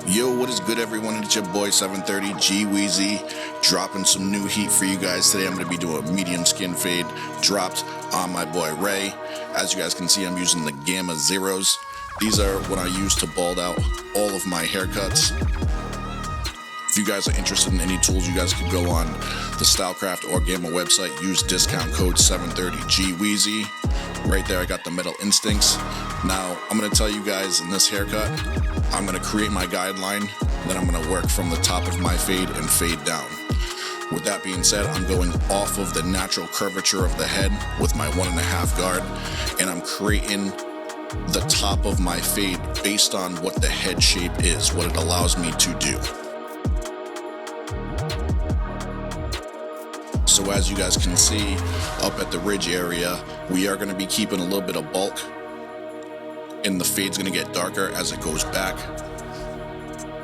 Yo, what is good, everyone? It's your boy 730 G Weezy, dropping some new heat for you guys today. I'm going to be doing a medium skin fade dropped on my boy Ray. As you guys can see, I'm using the Gamma Zeros. These are what I use to bald out all of my haircuts. If you guys are interested in any tools, you guys could go on the S.CRAFT or Gamma website, use discount code 730 G Weezy. Right there, I got the Metal Instincts. Now, I'm going to tell you guys in this haircut, I'm going to create my guideline, then I'm going to work from the top of my fade and fade down. With that being said, I'm going off of the natural curvature of the head with my 1.5 guard, and I'm creating the top of my fade based on what the head shape is, what it allows me to do. So as you guys can see, up at the ridge area, we are going to be keeping a little bit of bulk, and the fade's going to get darker as it goes back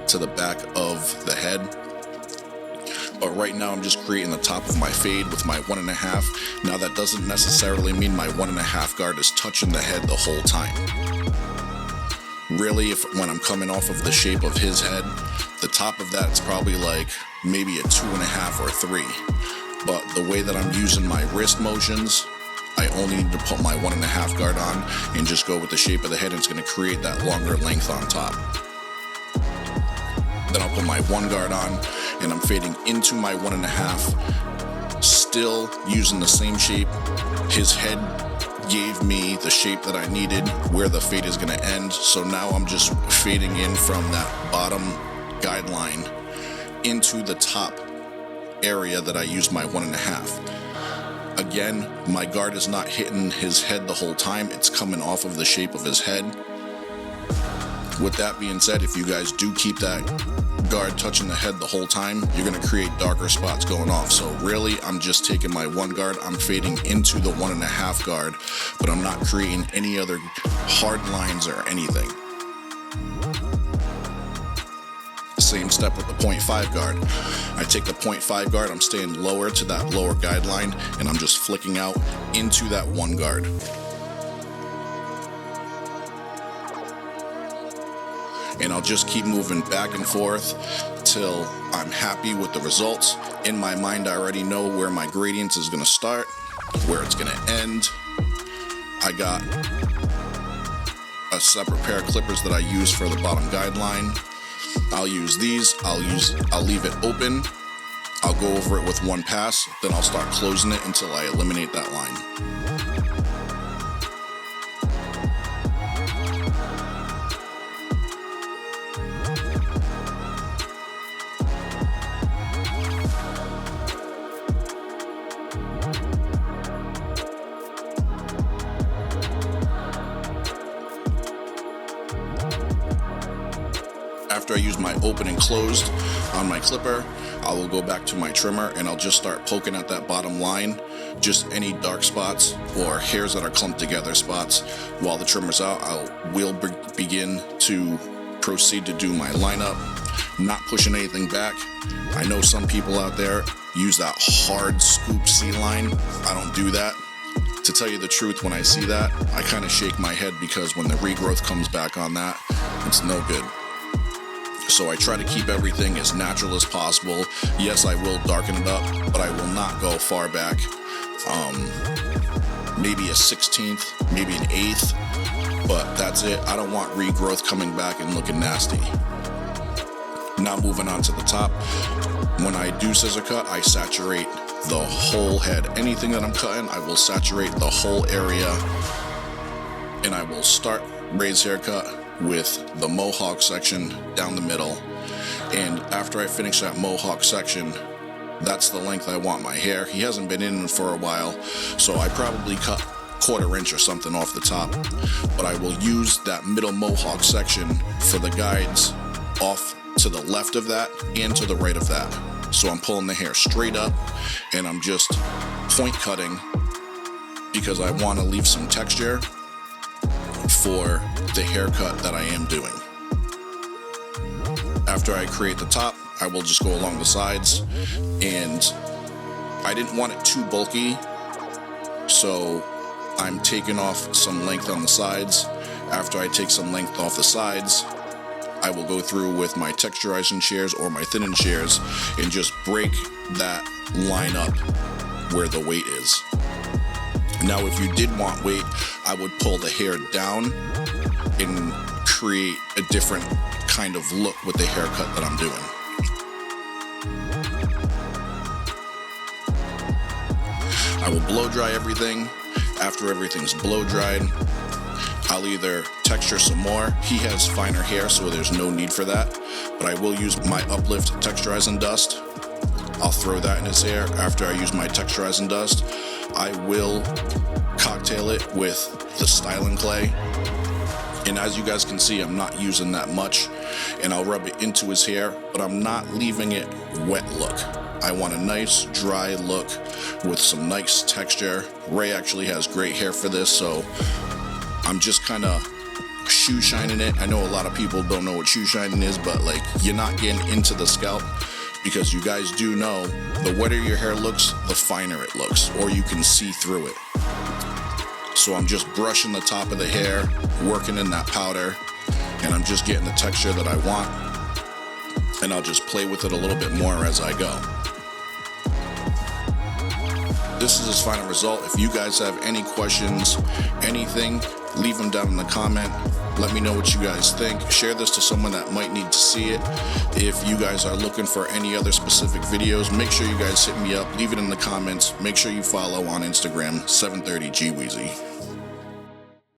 to the back of the head. But right now I'm just creating the top of my fade with my 1.5. Now that doesn't necessarily mean my 1.5 guard is touching the head the whole time. Really, when I'm coming off of the shape of his head, the top of that's probably like maybe a 2.5 or 3. But the way that I'm using my wrist motions, I only need to put my 1.5 guard on and just go with the shape of the head, and it's going to create that longer length on top. Then I'll put my 1 guard on, and I'm fading into my 1.5, still using the same shape. His head gave me the shape that I needed, where the fade is going to end. So now I'm just fading in from that bottom guideline into the top area that I used my 1.5. Again, my guard is not hitting his head the whole time, it's coming off of the shape of his head. With that being said, if you guys do keep that guard touching the head the whole time, you're going to create darker spots going off. So really, I'm just taking my 1 guard, I'm fading into the 1.5 guard, but I'm not creating any other hard lines or anything. Same step with the 0.5 guard. I take the 0.5 guard, I'm staying lower to that lower guideline, and I'm just flicking out into that 1 guard. And I'll just keep moving back and forth till I'm happy with the results. In my mind, I already know where my gradient is going to start, where it's going to end. I got a separate pair of clippers that I use for the bottom guideline. I'll use these, I'll leave it open, I'll go over it with 1 pass, then I'll start closing it until I eliminate that line. After I use my open and closed on my clipper, I will go back to my trimmer and I'll just start poking at that bottom line, just any dark spots or hairs that are clumped together spots. While the trimmer's out, I will begin to proceed to do my lineup, not pushing anything back. I know some people out there use that hard scoop C-line. I don't do that. To tell you the truth, when I see that, I kind of shake my head, because when the regrowth comes back on that, it's no good. So I try to keep everything as natural as possible. Yes, I will darken it up, but I will not go far back. Maybe a 16th, maybe an 1/8, but that's it. I don't want regrowth coming back and looking nasty. Now moving on to the top. When I do scissor cut, I saturate the whole head. Anything that I'm cutting, I will saturate the whole area. And I will start Ray's haircut with the mohawk section down the middle, and after I finish that mohawk section, that's the length I want my hair. He hasn't been in for a while, so I probably cut 1/4 inch or something off the top, but I will use that middle mohawk section for the guides off to the left of that and to the right of that. So I'm pulling the hair straight up, and I'm just point cutting because I want to leave some texture for the haircut that I am doing. After I create the top, I will just go along the sides, and I didn't want it too bulky, so I'm taking off some length on the sides. After I take some length off the sides, I will go through with my texturizing shears or my thinning shears and just break that line up where the weight is. Now, if you did want weight, I would pull the hair down and create a different kind of look with the haircut that I'm doing. I will blow dry everything. After everything's blow dried, I'll either texture some more. He has finer hair, so there's no need for that, but I will use my Uplift texturizing dust. I'll throw that in his hair. After I use my texturizing dust, I will cocktail it with the styling clay. And as you guys can see, I'm not using that much, and I'll rub it into his hair, but I'm not leaving it wet look. I want a nice dry look with some nice texture. Ray actually has great hair for this, so I'm just kind of shoe shining it. I know a lot of people don't know what shoe shining is, but like, you're not getting into the scalp, because you guys do know the wetter your hair looks, the finer it looks, or you can see through it. So I'm just brushing the top of the hair, working in that powder, and I'm just getting the texture that I want, and I'll just play with it a little bit more as I go. This is his final result. If you guys have any questions, anything, leave them down in the comment. Let me know what you guys think. Share this to someone that might need to see it. If you guys are looking for any other specific videos, make sure you guys hit me up. Leave it in the comments. Make sure you follow on Instagram, 730 GWeezy.